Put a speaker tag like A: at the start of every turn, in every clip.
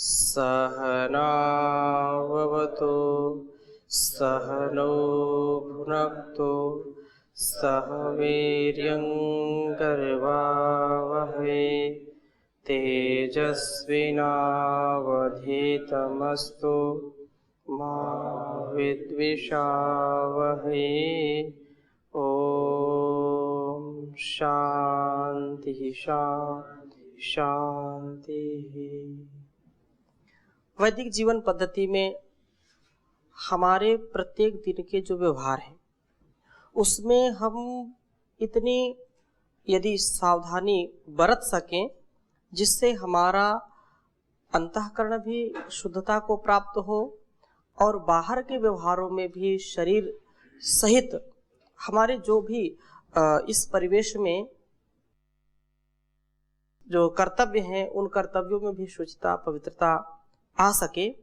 A: सहनाववतु सहनौ भुनक्तु सह वीर्यङ्करवावहै तेजस्विनावधीतमस्तु मा विद्विषावहै। ओम शांति शांति शांति। वैदिक जीवन पद्धति में हमारे प्रत्येक दिन के जो व्यवहार हैं उसमें हम इतनी यदि सावधानी बरत सकें जिससे हमारा अंतःकरण भी शुद्धता को प्राप्त हो और बाहर के व्यवहारों में भी शरीर सहित हमारे जो भी इस परिवेश में जो कर्तव्य हैं उन कर्तव्यों में भी शुचिता पवित्रता आ सके।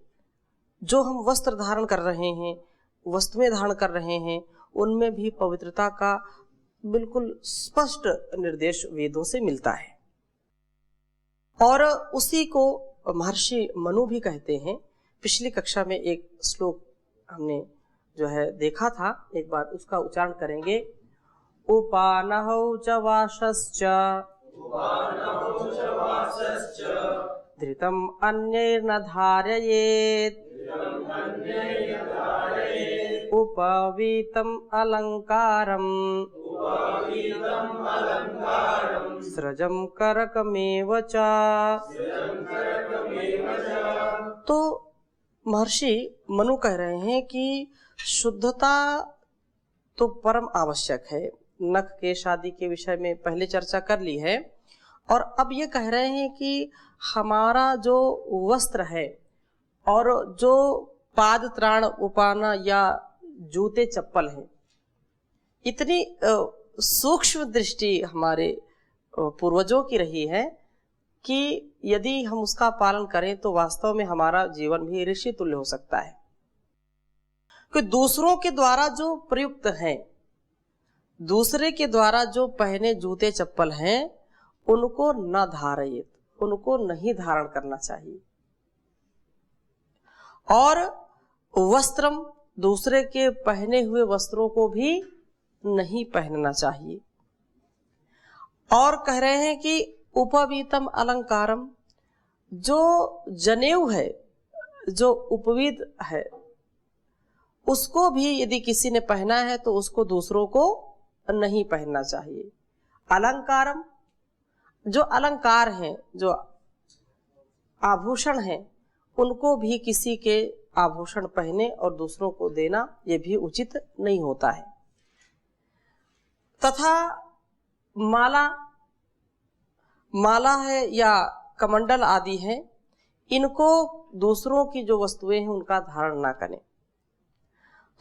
A: जो हम वस्त्र धारण कर रहे हैं, वस्तुएं धारण कर रहे हैं, उनमें भी पवित्रता का बिल्कुल स्पष्ट निर्देश वेदों से मिलता है और उसी को महर्षि मनु भी कहते हैं। पिछली कक्षा में एक श्लोक हमने जो है देखा था, एक बार उसका उच्चारण करेंगे। उपानहौ च वाशश्च धृतम् अन्यैर्न धारयेत् उपवीतम् अलङ्कारम् स्रजं करकमेव च। तो महर्षि मनु कह रहे हैं कि शुद्धता तो परम आवश्यक है। नख के शादी के विषय में पहले चर्चा कर ली है और अब ये कह रहे हैं कि हमारा जो वस्त्र है और जो पाद त्राण उपाना या जूते चप्पल हैं, इतनी सूक्ष्म दृष्टि हमारे पूर्वजों की रही है कि यदि हम उसका पालन करें तो वास्तव में हमारा जीवन भी ऋषि तुल्य हो सकता है। कि दूसरों के द्वारा जो प्रयुक्त हैं, दूसरे के द्वारा जो पहने जूते चप्पल हैं, उनको न धारयेत, उनको नहीं धारण करना चाहिए। और वस्त्रम, दूसरे के पहने हुए वस्त्रों को भी नहीं पहनना चाहिए। और कह रहे हैं कि उपवीतम अलंकारम, जो जनेऊ है, जो उपवीत है, उसको भी यदि किसी ने पहना है तो उसको दूसरों को नहीं पहनना चाहिए। अलंकारम, जो अलंकार हैं, जो आभूषण हैं, उनको भी किसी के आभूषण पहने और दूसरों को देना ये भी उचित नहीं होता है। तथा माला है या कमंडल आदि है, इनको दूसरों की जो वस्तुएं हैं उनका धारण ना करें।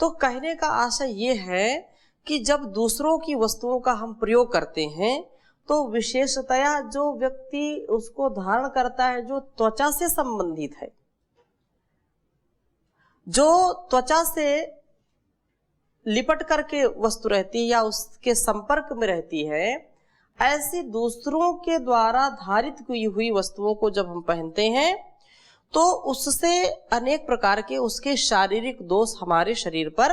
A: तो कहने का आशय ये है कि जब दूसरों की वस्तुओं का हम प्रयोग करते हैं तो विशेषतया जो व्यक्ति उसको धारण करता है, जो त्वचा से संबंधित है, जो त्वचा से लिपट करके वस्तु रहती है या उसके संपर्क में रहती है, ऐसी दूसरों के द्वारा धारित की हुई वस्तुओं को जब हम पहनते हैं तो उससे अनेक प्रकार के उसके शारीरिक दोष हमारे शरीर पर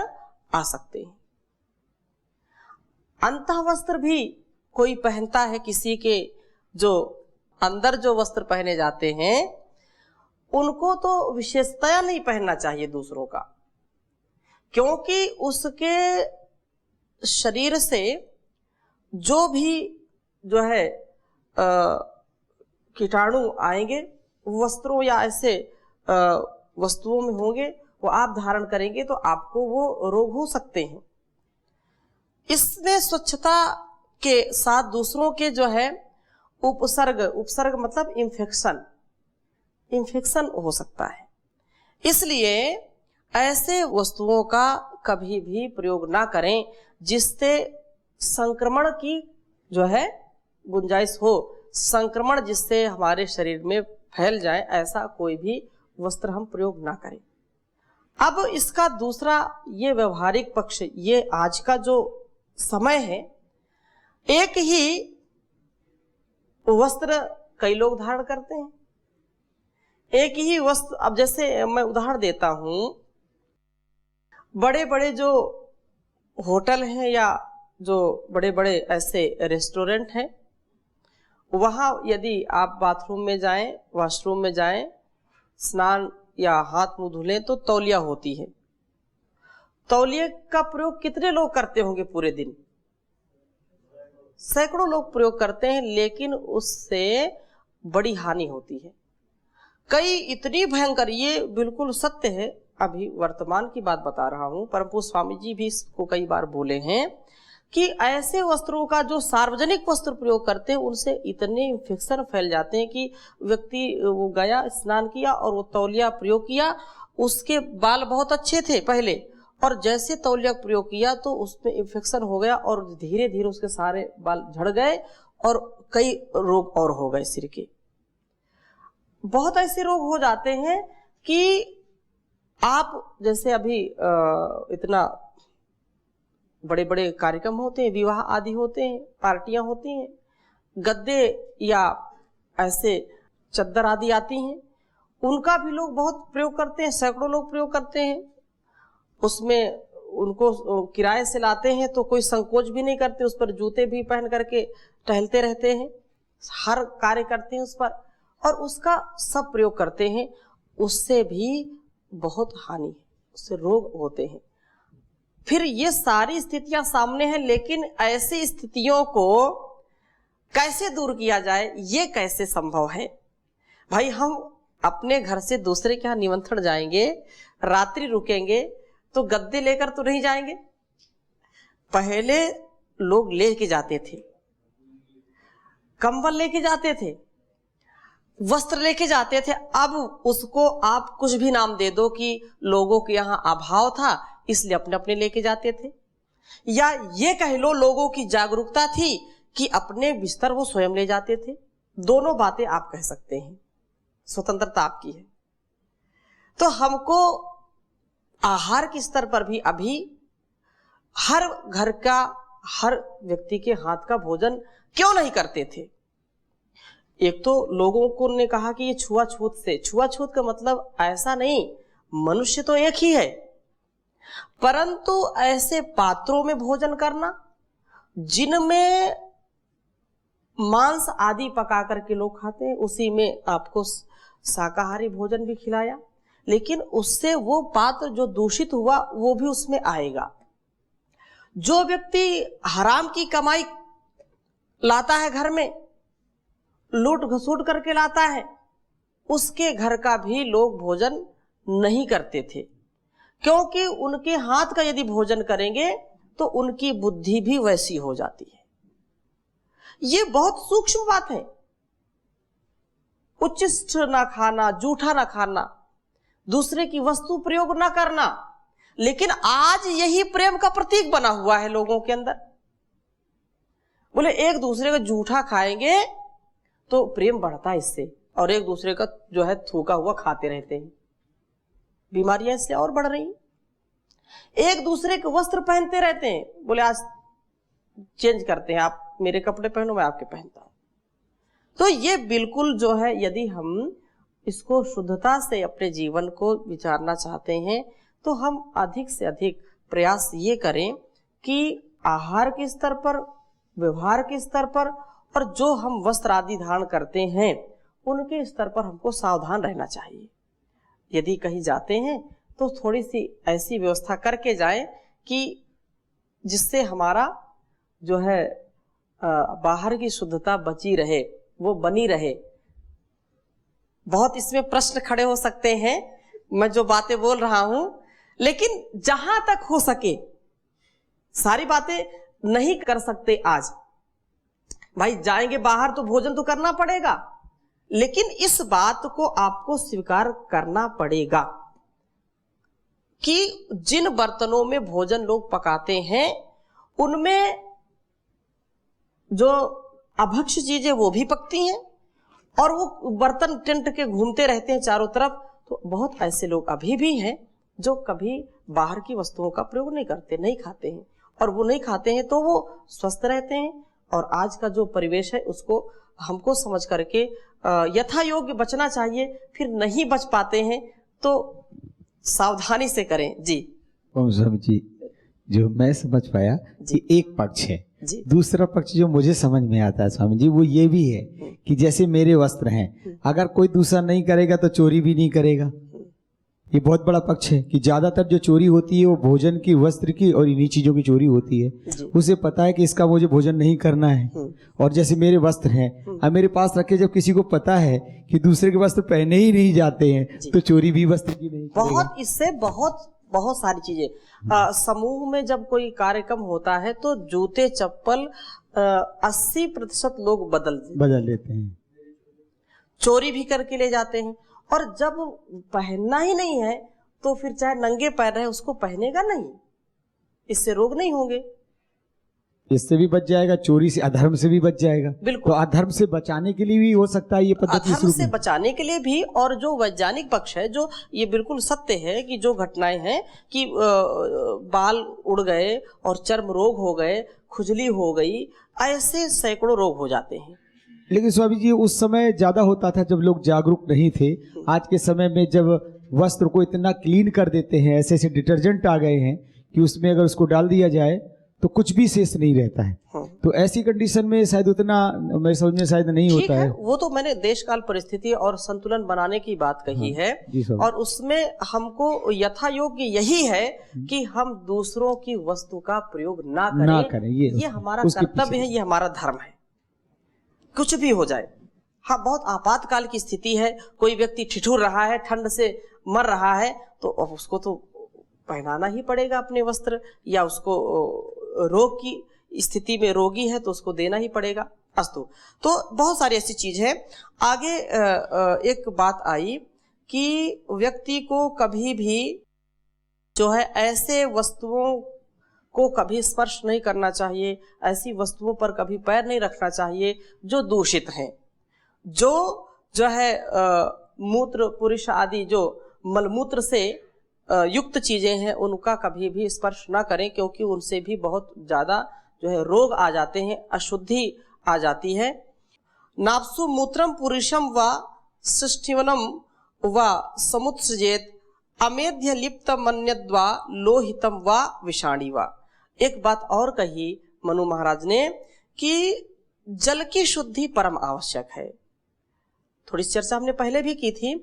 A: आ सकते हैं। अंतः वस्त्र भी कोई पहनता है, किसी के जो अंदर जो वस्त्र पहने जाते हैं उनको तो विशेषतया नहीं पहनना चाहिए दूसरों का, क्योंकि उसके शरीर से जो भी जो है कीटाणु आएंगे वस्त्रों या ऐसे वस्तुओं में होंगे, वो आप धारण करेंगे तो आपको वो रोग हो सकते हैं। इसमें स्वच्छता के साथ दूसरों के जो है उपसर्ग मतलब इन्फेक्शन हो सकता है। इसलिए ऐसे वस्तुओं का कभी भी प्रयोग ना करें जिससे संक्रमण की जो है गुंजाइश हो, संक्रमण जिससे हमारे शरीर में फैल जाए, ऐसा कोई भी वस्त्र हम प्रयोग ना करें। अब इसका दूसरा ये व्यवहारिक पक्ष, ये आज का जो समय है, एक ही वस्त्र कई लोग धारण करते हैं, एक ही वस्त्र, अब जैसे मैं उदाहरण देता हूं, बड़े बड़े जो होटल हैं या जो बड़े बड़े ऐसे रेस्टोरेंट हैं, वहां यदि आप बाथरूम में जाएं, वॉशरूम में जाएं, स्नान या हाथ मुंह धुलें तो तौलिया होती है। तौलिए का प्रयोग कितने लोग करते होंगे पूरे दिन? सैकड़ों लोग प्रयोग करते हैं, लेकिन उससे बड़ी हानि होती है। कई इतनी भयंकर, ये बिल्कुल सत्य है, अभी वर्तमान की बात बता रहा हूं, परम पूज्य स्वामी जी भी इसको कई बार बोले हैं कि ऐसे वस्त्रों का जो सार्वजनिक वस्त्र प्रयोग करते हैं उनसे इतने इन्फेक्शन फैल जाते हैं कि व्यक्ति वो गया, स्नान किया और वो तौलिया प्रयोग किया, उसके बाल बहुत अच्छे थे पहले, और जैसे तौलिया प्रयोग किया तो उसमें इन्फेक्शन हो गया और धीरे धीरे उसके सारे बाल झड़ गए और कई रोग और हो गए सिर के। बहुत ऐसे रोग हो जाते हैं कि आप जैसे अभी इतना बड़े बड़े कार्यक्रम होते हैं, विवाह आदि होते हैं, पार्टियां होती हैं, गद्दे या ऐसे चद्दर आदि आती हैं, उनका भी लोग बहुत प्रयोग करते हैं, सैकड़ों लोग प्रयोग करते हैं। उसमें उनको किराए से लाते हैं तो कोई संकोच भी नहीं करते, उस पर जूते भी पहन करके टहलते रहते हैं, हर कार्य करते हैं उस पर, और उसका सब प्रयोग करते हैं। उससे भी बहुत हानि है, उससे रोग होते हैं। फिर ये सारी स्थितियां सामने हैं, लेकिन ऐसी स्थितियों को कैसे दूर किया जाए, ये कैसे संभव है? भाई, हम अपने घर से दूसरे के यहाँ निमंत्रण जाएंगे, रात्रि रुकेंगे, तो गद्दे लेकर तो नहीं जाएंगे। पहले लोग लेके जाते थे, कंबल लेके जाते थे, वस्त्र लेके जाते थे। अब उसको आप कुछ भी नाम दे दो कि लोगों के यहाँ अभाव था इसलिए अपने अपने लेके जाते थे, या ये कह लो लोगों की जागरूकता थी कि अपने बिस्तर वो स्वयं ले जाते थे। दोनों बातें आप कह सकते हैं, स्वतंत्रता आपकी है। तो हमको आहार के स्तर पर भी अभी हर घर का, हर व्यक्ति के हाथ का भोजन क्यों नहीं करते थे? एक तो लोगों को ने कहा कि ये छुआछूत से, छुआछूत का मतलब ऐसा नहीं, मनुष्य तो एक ही है, परंतु ऐसे पात्रों में भोजन करना जिनमें मांस आदि पका करके लोग खाते हैं, उसी में आपको शाकाहारी भोजन भी खिलाया, लेकिन उससे वो पात्र जो दूषित हुआ वो भी उसमें आएगा। जो व्यक्ति हराम की कमाई लाता है घर में, लूट घसूट करके लाता है, उसके घर का भी लोग भोजन नहीं करते थे, क्योंकि उनके हाथ का यदि भोजन करेंगे तो उनकी बुद्धि भी वैसी हो जाती है। ये बहुत सूक्ष्म बात है। उच्चिष्ट ना खाना, जूठा ना खाना, दूसरे की वस्तु प्रयोग ना करना, लेकिन आज यही प्रेम का प्रतीक बना हुआ है लोगों के अंदर। बोले एक दूसरे का जूठा खाएंगे तो प्रेम बढ़ता है इससे, और एक दूसरे का जो है थूका हुआ खाते रहते हैं, बीमारियां इससे और बढ़ रही। एक दूसरे के वस्त्र पहनते रहते हैं, बोले आज चेंज करते हैं, आप मेरे कपड़े पहनो, मैं आपके पहनता हूं। तो ये बिल्कुल जो है, यदि हम इसको शुद्धता से अपने जीवन को विचारना चाहते हैं तो हम अधिक से अधिक प्रयास ये करें कि आहार के स्तर पर, व्यवहार के स्तर पर, और जो हम वस्त्र आदि धारण करते हैं उनके स्तर पर हमको सावधान रहना चाहिए। यदि कहीं जाते हैं तो थोड़ी सी ऐसी व्यवस्था करके जाएं कि जिससे हमारा जो है बाहर की शुद्धता बची रहे, वो बनी रहे। बहुत इसमें प्रश्न खड़े हो सकते हैं मैं जो बातें बोल रहा हूं, लेकिन जहां तक हो सके, सारी बातें नहीं कर सकते आज। भाई जाएंगे बाहर तो भोजन तो करना पड़ेगा, लेकिन इस बात को आपको स्वीकार करना पड़ेगा कि जिन बर्तनों में भोजन लोग पकाते हैं उनमें जो अभक्ष्य चीजें वो भी पकती हैं, और वो बर्तन टेंट के घूमते रहते हैं चारों तरफ। तो बहुत ऐसे लोग अभी भी हैं जो कभी बाहर की वस्तुओं का प्रयोग नहीं करते, नहीं खाते हैं, और वो नहीं खाते हैं तो वो स्वस्थ रहते हैं, और आज का जो परिवेश है उसको हमको समझ करके यथा योग्य बचना चाहिए। फिर नहीं बच पाते हैं तो सावधानी से करें। जी
B: स्वामी जी, जो मैं समझ पाया कि एक पक्ष है, दूसरा पक्ष जो मुझे समझ में आता है स्वामी जी, वो ये भी है कि जैसे मेरे वस्त्र हैं, अगर कोई दूसरा नहीं करेगा तो चोरी भी नहीं करेगा। ये बहुत बड़ा पक्ष है कि ज्यादातर जो चोरी होती है वो भोजन की, वस्त्र की और इन्हीं चीजों की चोरी होती है। उसे पता है कि इसका मुझे भोजन नहीं करना है। और जैसे मेरे वस्त्र हैं, अब मेरे पास रखे, जब किसी को पता है कि दूसरे के वस्त्र पहने ही नहीं जाते हैं तो चोरी भी वस्त्र की नहीं करेगा।
A: बहुत इससे बहुत सारी चीजें। समूह में जब कोई कार्यक्रम होता है तो जूते चप्पल 80% लोग बदल लेते हैं, चोरी भी करके ले जाते हैं। और जब पहनना ही नहीं है तो फिर चाहे नंगे पैर रहे उसको पहनेगा नहीं, इससे रोग नहीं होंगे।
B: इससे भी बच जाएगा, चोरी से, अधर्म से भी बच जाएगा।
A: बिल्कुल।
B: तो अधर्म से बचाने के लिए भी हो सकता है ये पद्धति,
A: अधर्म से बचाने के लिए भी। और जो वैज्ञानिक पक्ष है, जो ये बिल्कुल सत्य है कि जो घटनाएं हैं कि बाल उड़ गए और चर्म रोग हो गए, खुजली हो गई, ऐसे सैकड़ों रोग हो जाते हैं।
B: लेकिन स्वामी जी उस समय ज्यादा होता था जब लोग जागरूक नहीं थे। आज के समय में जब वस्त्र को इतना क्लीन कर देते हैं, ऐसे ऐसे डिटर्जेंट आ गए हैं कि उसमें अगर उसको डाल दिया जाए तो कुछ भी शेष नहीं रहता है। तो ऐसी कंडीशन में शायद उतना मेरे समझ में शायद नहीं होता है।
A: वो तो मैंने देश काल परिस्थिति और संतुलन बनाने की बात कही है। और उसमें हमको यथा योग्य यही है कि हम दूसरों की वस्तु का प्रयोग ना करें। ये हमारा कर्तव्य है, ये हमारा धर्म है, कुछ भी हो जाए। हाँ, बहुत आपातकाल की स्थिति है, कोई व्यक्ति ठिठुर रहा है, ठंड से मर रहा है, तो उसको तो पहनाना ही पड़ेगा अपने वस्त्र, या उसको रोग की स्थिति में रोगी है तो उसको देना ही पड़ेगा। अस्तु, तो बहुत सारी ऐसी चीज है। आगे एक बात आई कि व्यक्ति को कभी भी जो है ऐसे वस्तुओं को कभी स्पर्श नहीं करना चाहिए, ऐसी वस्तुओं पर कभी पैर नहीं रखना चाहिए जो दूषित हैं। जो है मूत्र पुरुष आदि जो मलमूत्र से युक्त चीजें हैं उनका कभी भी स्पर्श ना करें, क्योंकि उनसे भी बहुत ज्यादा जो है रोग आ जाते हैं, अशुद्धि आ जाती है। नाप्सु मूत्रम पुरुषम व सृष्टिवनम व समुत्सजेत अमेध्य लिप्त मन्यद्वा लोहितम व विषाणी वा। एक बात और कही मनु महाराज ने कि जल की शुद्धि परम आवश्यक है। थोड़ी चर्चा हमने पहले भी की थी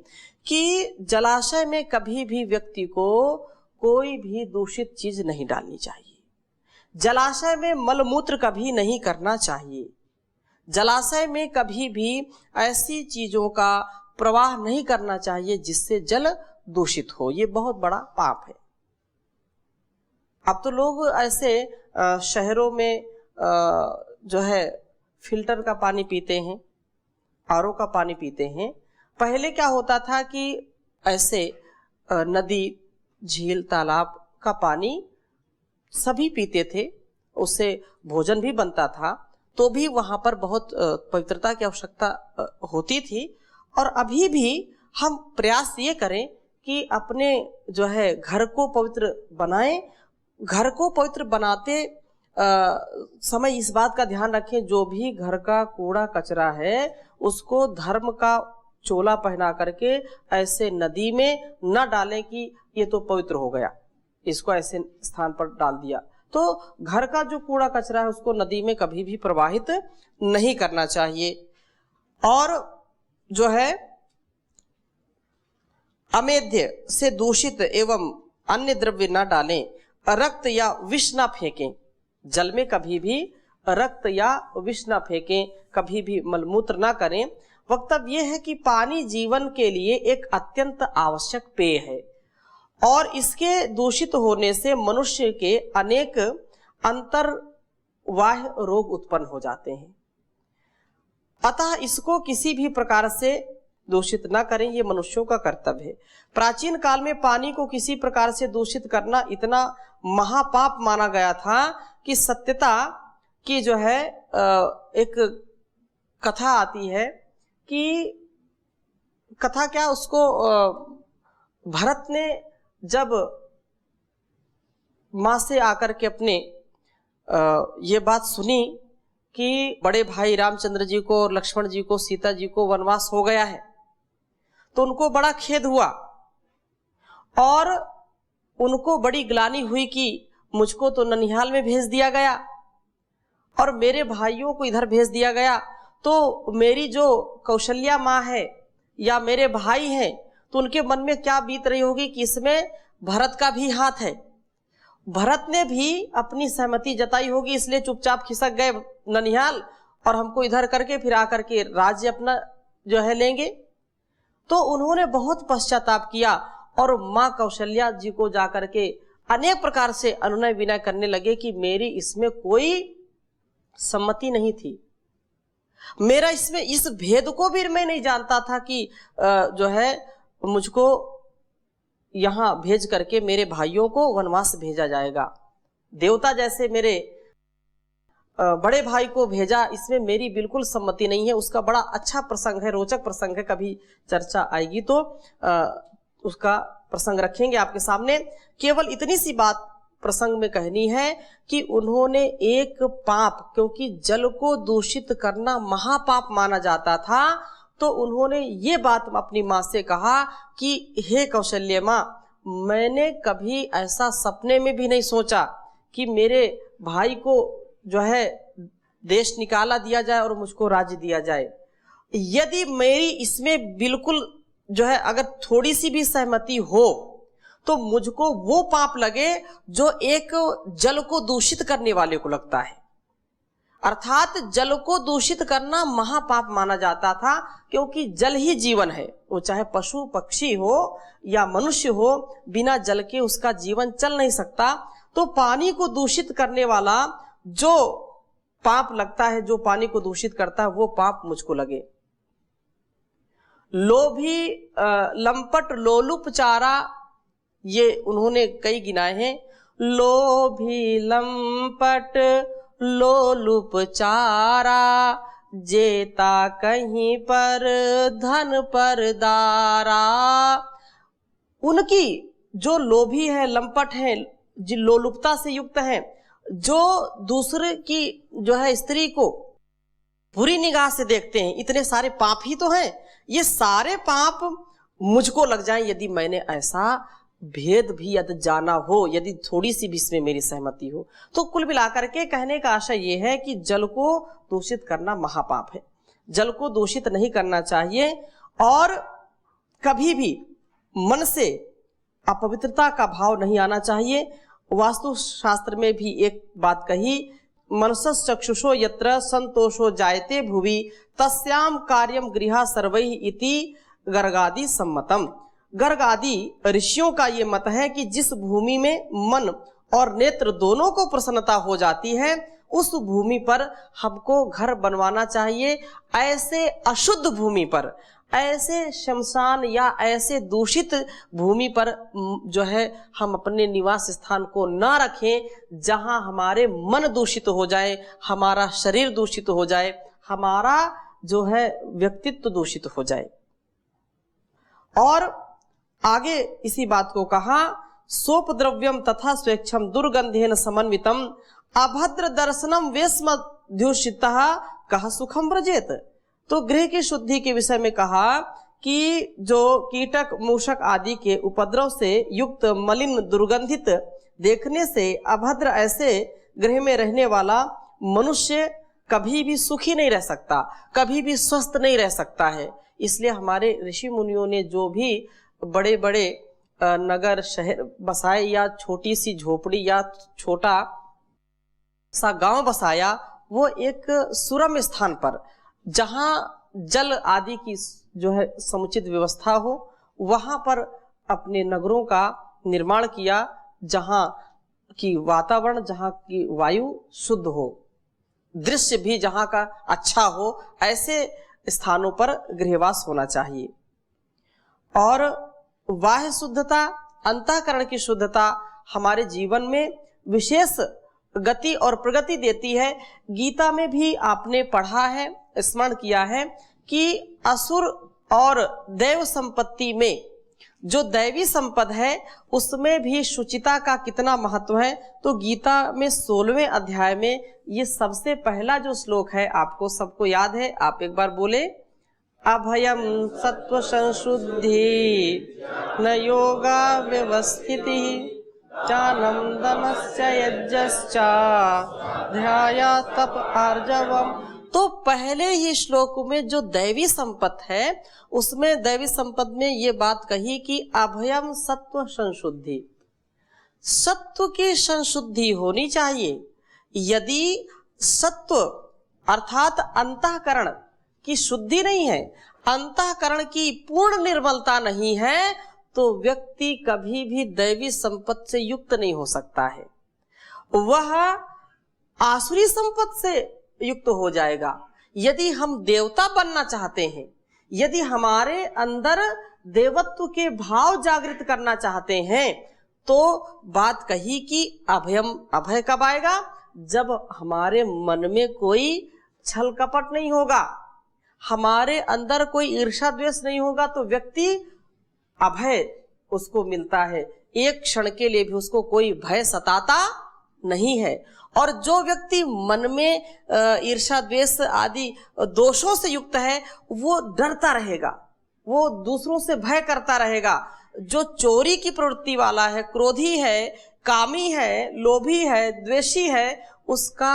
A: कि जलाशय में कभी भी व्यक्ति को कोई भी दूषित चीज नहीं डालनी चाहिए। जलाशय में मलमूत्र कभी नहीं करना चाहिए। जलाशय में कभी भी ऐसी चीजों का प्रवाह नहीं करना चाहिए जिससे जल दूषित हो। ये बहुत बड़ा पाप है। अब तो लोग ऐसे शहरों में जो है फिल्टर का पानी पीते हैं, आरओ का पानी पीते हैं। पहले क्या होता था कि ऐसे नदी, झील, तालाब का पानी सभी पीते थे, उससे भोजन भी बनता था, तो भी वहां पर बहुत पवित्रता की आवश्यकता होती थी। और अभी भी हम प्रयास ये करें कि अपने जो है घर को पवित्र बनाएं। घर को पवित्र बनाते समय इस बात का ध्यान रखें, जो भी घर का कूड़ा कचरा है उसको धर्म का चोला पहना करके ऐसे नदी में न डालें कि ये तो पवित्र हो गया, इसको ऐसे स्थान पर डाल दिया। तो घर का जो कूड़ा कचरा है उसको नदी में कभी भी प्रवाहित नहीं करना चाहिए। और जो है अमेध्य से दूषित एवं अन्य द्रव्य न डालें, रक्त या विष न फेंकें। जल में कभी भी रक्त या विष न फेंकें, कभी भी मलमूत्र न करें। वक्तव्य यह है कि पानी जीवन के लिए एक अत्यंत आवश्यक पेय है और इसके दूषित होने से मनुष्य के अनेक अंतर्बाह्य रोग उत्पन्न हो जाते हैं। अतः इसको किसी भी प्रकार से दूषित न करें, ये मनुष्यों का कर्तव्य है। प्राचीन काल में पानी को किसी प्रकार से दूषित करना इतना महापाप माना गया था कि सत्यता की जो है एक कथा आती है कि कथा क्या, उसको भरत ने जब माँ से आकर के अपने ये बात सुनी कि बड़े भाई रामचंद्र जी को और लक्ष्मण जी को, सीता जी को वनवास हो गया है, तो उनको बड़ा खेद हुआ और उनको बड़ी ग्लानि हुई कि मुझको तो ननिहाल में भेज दिया गया और मेरे भाइयों को इधर भेज दिया गया, तो मेरी जो कौशल्या माँ है या मेरे भाई हैं, तो उनके मन में क्या बीत रही होगी कि इसमें भरत का भी हाथ है। भरत ने भी अपनी सहमति जताई होगी, इसलिए चुपचाप खिसक गए ननिहाल और हमको इधर करके फिर आकर के राज्य अपना जो है लेंगे। तो उन्होंने बहुत पश्चाताप किया और माँ कौशल्या जी को जाकर के अनेक प्रकार से अनुनय विनय करने लगे कि मेरी इसमें कोई सम्मति नहीं थी, मेरा इसमें इस भेद को भी मैं नहीं जानता था कि जो है मुझको यहाँ भेज करके मेरे भाइयों को वनवास भेजा जाएगा। देवता जैसे मेरे बड़े भाई को भेजा, इसमें मेरी बिल्कुल सम्मति नहीं है। उसका बड़ा अच्छा प्रसंग है, रोचक प्रसंग है, कभी चर्चा आएगी तो उसका प्रसंग रखेंगे आपके सामने। केवल इतनी सी बात प्रसंग में कहनी है कि उन्होंने एक पाप, क्योंकि जल को दूषित करना महापाप माना जाता था, तो उन्होंने ये बात अपनी माँ से कहा कि हे कौशल्य माँ, मैंने कभी ऐसा सपने में भी नहीं सोचा कि मेरे भाई को जो है देश निकाला दिया जाए और मुझको राज्य दिया जाए। यदि मेरी इसमें बिल्कुल जो है अगर थोड़ी सी भी सहमति हो तो मुझको वो पाप लगे जो एक जल को दूषित करने वाले को लगता है। अर्थात जल को दूषित करना महापाप माना जाता था, क्योंकि जल ही जीवन है। वो चाहे पशु पक्षी हो या मनुष्य हो, बिना जल के उसका जीवन चल नहीं सकता। तो पानी को दूषित करने वाला जो पाप लगता है, जो पानी को दूषित करता है, वो पाप मुझको लगे। लोभी लंपट लोलुपचारा, ये उन्होंने कई गिनाए हैं। लोभी लंपट लोलुपचारा, जेता कहीं पर धन पर दारा। उनकी जो लोभी है, लंपट है, जो लोलुपता से युक्त है, जो दूसरे की जो है स्त्री को बुरी निगाह से देखते हैं, इतने सारे पाप ही तो हैं। ये सारे पाप मुझको लग जाएं यदि मैंने ऐसा भेद भी यदि जाना हो, यदि थोड़ी सी भी इसमें मेरी सहमति हो। तो कुल मिलाकर के कहने का आशय ये है कि जल को दूषित करना महापाप है, जल को दूषित नहीं करना चाहिए और कभी भी मन से अपवित्रता का भाव नहीं आना चाहिए। वास्तु शास्त्र में भी एक बात कही, मनसस चक्षुषो यत्र संतोषो जायते भुवि तस्याम कार्यम गृहा सर्वैः इति गर्गादि सम्मतम। गर्ग आदि ऋषियों का ये मत है कि जिस भूमि में मन और नेत्र दोनों को प्रसन्नता हो जाती है, उस भूमि पर हमको घर बनवाना चाहिए। ऐसे अशुद्ध भूमि पर, ऐसे शमशान या ऐसे दूषित भूमि पर जो है हम अपने निवास स्थान को ना रखें, जहां हमारे मन दूषित हो जाए, हमारा शरीर दूषित हो जाए, हमारा जो है व्यक्तित्व दूषित हो जाए। और आगे इसी बात को कहा, सोपद्रव्यम तथा स्वेच्छम दुर्गंधेन समन्वितम अभद्र दर्शनम वेश्मद्युषितः कह सुखम व्रजेत। तो गृह की शुद्धि के विषय में कहा कि जो कीटक मूषक आदि के उपद्रव से युक्त मलिन दुर्गंधित देखने से अभद्र ऐसे गृह में रहने वाला मनुष्य कभी भी सुखी नहीं रह सकता, कभी भी स्वस्थ नहीं रह सकता है। इसलिए हमारे ऋषि मुनियों ने जो भी बड़े बड़े नगर शहर बसाए या छोटी सी झोपड़ी या छोटा सा गांव बसाया, वो एक सुरम स्थान पर जहां जल आदि की जो है समुचित व्यवस्था हो, वहां पर अपने नगरों का निर्माण किया, जहां की वातावरण, जहां की वायु शुद्ध हो, दृश्य भी जहां का अच्छा हो, ऐसे स्थानों पर गृहवास होना चाहिए। और बाह्य शुद्धता, अंतःकरण की शुद्धता हमारे जीवन में विशेष गति और प्रगति देती है। गीता में भी आपने पढ़ा है, स्मरण किया है कि असुर और देव संपत्ति में जो दैवी संपद है उसमें भी शुचिता का कितना महत्व है, तो गीता में 16वें अध्याय में ये सबसे पहला जो श्लोक है आपको सबको याद है, आप एक बार बोले, अभयम सत्व संशुद्धि न योगा व्यवस्थिति चानम दमस्य यज्ञश्चा ध्याया तप आर्जवम। तो पहले ही श्लोक में जो दैवी संपत है उसमें दैवी संपद में ये बात कही कि अभयम सत्व संशुद्धि, सत्व की संशुद्धि होनी चाहिए। यदि सत्व अर्थात अंतःकरण की शुद्धि नहीं है, अंतःकरण की पूर्ण निर्मलता नहीं है, तो व्यक्ति कभी भी दैवी संपत से युक्त नहीं हो सकता है, वह आसुरी संपत से युक्त हो जाएगा। यदि हम देवता बनना चाहते हैं, यदि हमारे अंदर देवत्व के भाव जागृत करना चाहते हैं, तो बात कही कि अभयम, अभय कब आएगा, जब हमारे मन में कोई छल कपट नहीं होगा, हमारे अंदर कोई ईर्ष्या द्वेष नहीं होगा, तो व्यक्ति अभय उसको मिलता है, एक क्षण के लिए भी उसको कोई भय सताता नहीं है। और जो व्यक्ति मन में ईर्ष्या द्वेष आदि दोषों से युक्त है वो डरता रहेगा, वो दूसरों से भय करता रहेगा। जो चोरी की प्रवृत्ति वाला है, क्रोधी है, कामी है, लोभी है, द्वेषी है, उसका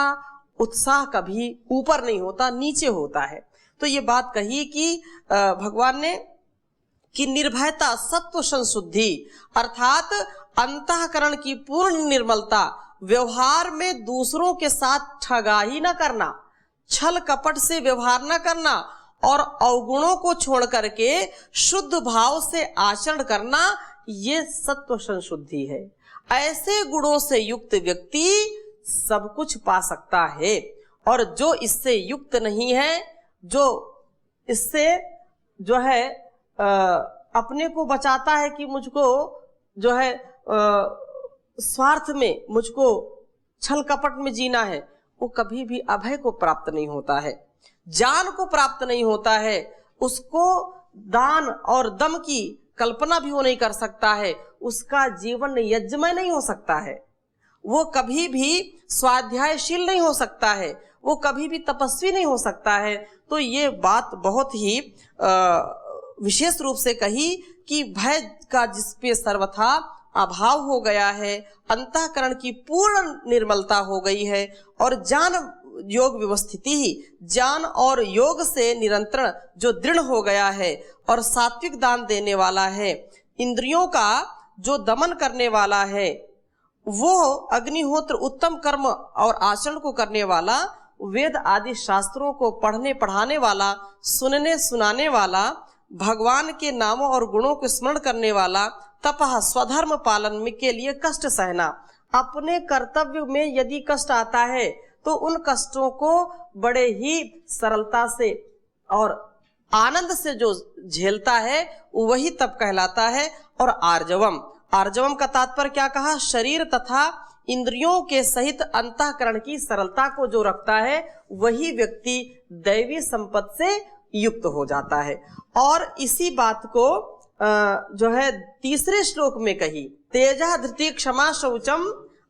A: उत्साह कभी ऊपर नहीं होता, नीचे होता है। तो ये बात कही कि भगवान ने कि निर्भयता सत्व संशुद्धि अर्थात अंतःकरण की पूर्ण निर्मलता, व्यवहार में दूसरों के साथ ठगाही न करना, छल कपट से व्यवहार न करना और अवगुणों को छोड़ करके शुद्ध भाव से आचरण करना, ये सत्व संशुद्धि है। ऐसे गुणों से युक्त व्यक्ति सब कुछ पा सकता है। और जो इससे युक्त नहीं है, जो इससे जो है अपने को बचाता है कि मुझको जो है स्वार्थ में, मुझको छल कपट में जीना है, वो कभी भी अभय को प्राप्त नहीं होता है, ज्ञान को प्राप्त नहीं होता है, उसको दान और दम की कल्पना भी वो नहीं कर सकता है, उसका जीवन यज्ञमय नहीं हो सकता है, वो कभी भी स्वाध्यायशील नहीं हो सकता है, वो कभी भी तपस्वी नहीं हो सकता है। तो ये बात बहुत ही विशेष रूप से कही कि भय का जिस पे सर्वथा अभाव हो गया है, अंतःकरण की पूर्ण निर्मलता हो गई है और ज्ञान योग व्यवस्थिति ही, ज्ञान और योग से निरंतर जो दृढ़ हो गया है और सात्विक दान देने वाला है, इंद्रियों का जो दमन करने वाला है, वो अग्निहोत्र उत्तम कर्म और आचरण को करने वाला, वेद आदि शास्त्रों को पढ़ने पढ़ाने वाला, सुनने सुनाने वाला, भगवान के नामों और गुणों को स्मरण करने वाला, तपः स्वधर्म पालन में के लिए कष्ट सहना, अपने कर्तव्य में यदि कष्ट आता है तो उन कष्टों को बड़े ही सरलता से और आनंद से जो झेलता है वही तप कहलाता है। और आर्जवम, आर्जवम का तात्पर्य क्या कहा, शरीर तथा इंद्रियों के सहित अंतःकरण की सरलता को जो रखता है वही व्यक्ति दैवी संपत्ति से युक्त हो जाता है। और इसी बात को जो है तीसरे श्लोक में कही, तेजः धृति क्षमा शौचम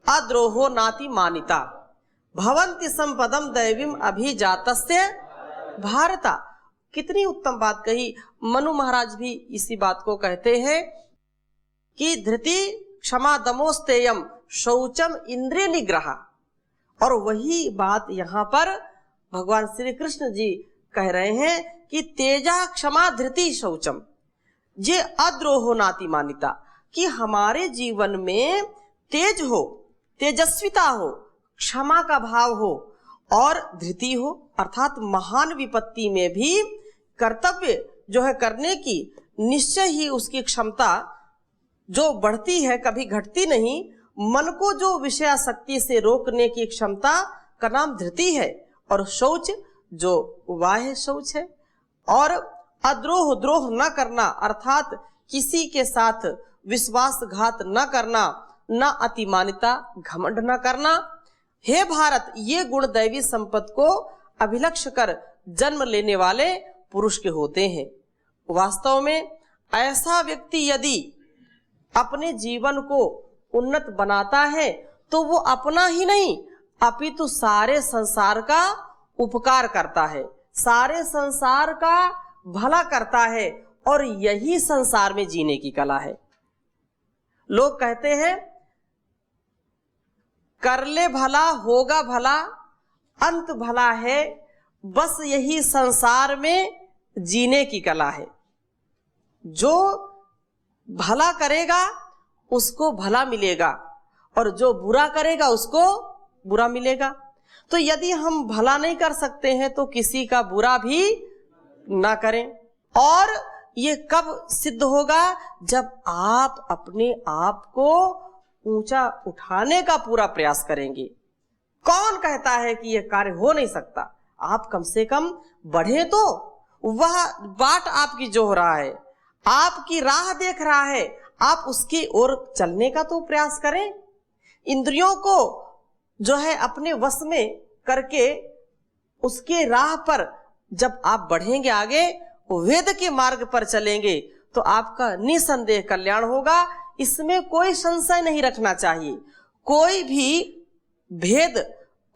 A: अद्रोहो नाति मानिता भवन्ति संपदम दैवीम अभिजातस्य भारता। कितनी उत्तम बात कही। मनु महाराज भी इसी बात को कहते हैं कि धृति क्षमा दमोस्तेयम शौचम इंद्रिय निग्रह। और वही बात यहाँ पर भगवान श्री कृष्ण जी कह रहे हैं कि तेजा क्षमा धृति शौचम, ये अद्रोहो नाति मानिता, कि हमारे जीवन में तेज हो, तेजस्विता हो, क्षमा का भाव हो और धृति हो, अर्थात महान विपत्ति में भी कर्तव्य जो है करने की निश्चय ही उसकी क्षमता जो बढ़ती है, कभी घटती नहीं। मन को जो विषयासक्ति से रोकने की क्षमता का नाम धृति है। और शौच जो बाह्य शौच है। और अद्रोह, द्रोह न करना अर्थात किसी के साथ विश्वासघात न करना, न अतिमानिता, घमंड न करना। हे भारत, ये गुण दैवी संपत्ति को अभिलक्ष्य कर जन्म लेने वाले पुरुष के होते हैं। वास्तव में ऐसा व्यक्ति यदि अपने जीवन को उन्नत बनाता है तो वो अपना ही नहीं अपितु सारे संसार का उपकार करता है, सारे संसार का भला करता है, और यही संसार में जीने की कला है। लोग कहते हैं कर ले भला होगा भला, अंत भला है, बस यही संसार में जीने की कला है। जो भला करेगा उसको भला मिलेगा, और जो बुरा करेगा उसको बुरा मिलेगा। तो यदि हम भला नहीं कर सकते हैं तो किसी का बुरा भी ना करें। और ये कब सिद्ध होगा? जब आप अपने आप को ऊंचा उठाने का पूरा प्रयास करेंगे। कौन कहता है कि यह कार्य हो नहीं सकता? आप कम से कम बढ़े तो। वह बाट आपकी जो हो रहा है, आपकी राह देख रहा है, आप उसकी ओर चलने का तो प्रयास करें। इंद्रियों को जो है अपने वश में करके उसके राह पर जब आप बढ़ेंगे आगे, वेद के मार्ग पर चलेंगे, तो आपका निसंदेह कल्याण होगा। इसमें कोई संशय नहीं रखना चाहिए। कोई भी भेद,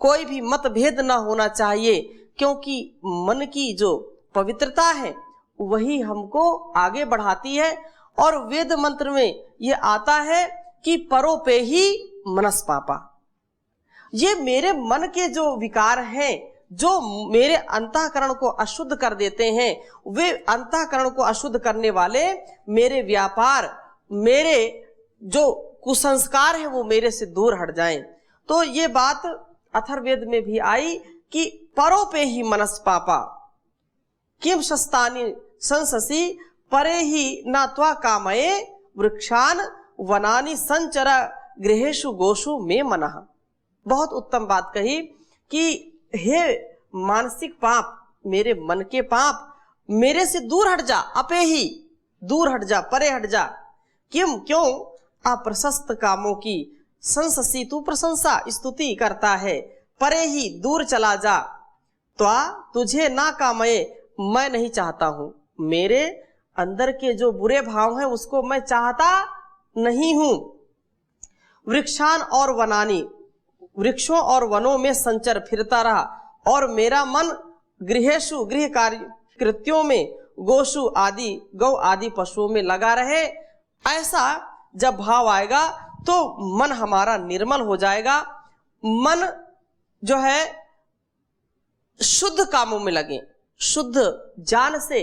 A: कोई भी मतभेद ना होना चाहिए, क्योंकि मन की जो पवित्रता है वही हमको आगे बढ़ाती है। और वेद मंत्र में ये आता है कि परो पे ही मनस पापा। ये मेरे मन के जो विकार हैं, जो मेरे अंतःकरण को अशुद्ध कर देते हैं, वे अंतःकरण को अशुद्ध करने वाले मेरे व्यापार, मेरे जो कुसंस्कार है वो मेरे से दूर हट जाएं। तो ये बात अथर्ववेद में भी आई कि परो पे ही मनस पापा, किम शस्तानि संससी परे ही न त्वा कामये, वृक्षान वनानि संचर गृहेषु गोषु में मनः। बहुत उत्तम बात कही कि हे मानसिक पाप, मेरे मन के पाप मेरे से दूर हट जा, अपे ही दूर हट जा, परे हट जा। क्यों? अप्रशस्त कामों की संससी, तू प्रशंसा स्तुति करता है, परे ही दूर चला जा। त्वा तुझे ना कामये, मैं नहीं चाहता हूं, मेरे अंदर के जो बुरे भाव हैं उसको मैं चाहता नहीं हूं। वृक्षान और वनानी, वृक्षों और वनों में संचर फिरता रहा, और मेरा मन गृहेषु गृह कार्य कृत्यों में, गोषु आदि गौ आदि पशुओं में लगा रहे। ऐसा जब भाव आएगा तो मन हमारा निर्मल हो जाएगा। मन जो है शुद्ध कामों में लगे, शुद्ध ज्ञान से,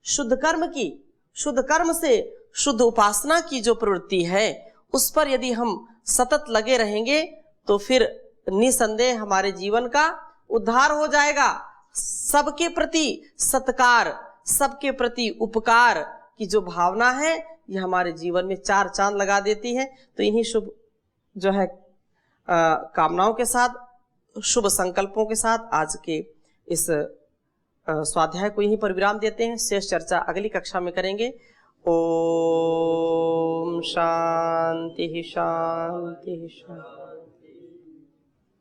A: शुद्ध कर्म की, शुद्ध कर्म से शुद्ध उपासना की जो प्रवृत्ति है उस पर यदि हम सतत लगे रहेंगे तो फिर निसंदेह हमारे जीवन का उद्धार हो जाएगा। सबके प्रति सत्कार, सबके प्रति उपकार की जो भावना है ये हमारे जीवन में चार चांद लगा देती है। तो इन्हीं शुभ जो है कामनाओं के साथ, शुभ संकल्पों के साथ आज के इस स्वाध्याय को यहीं पर विराम देते हैं। शेष चर्चा अगली कक्षा में करेंगे। ओम शांति शांति शांति।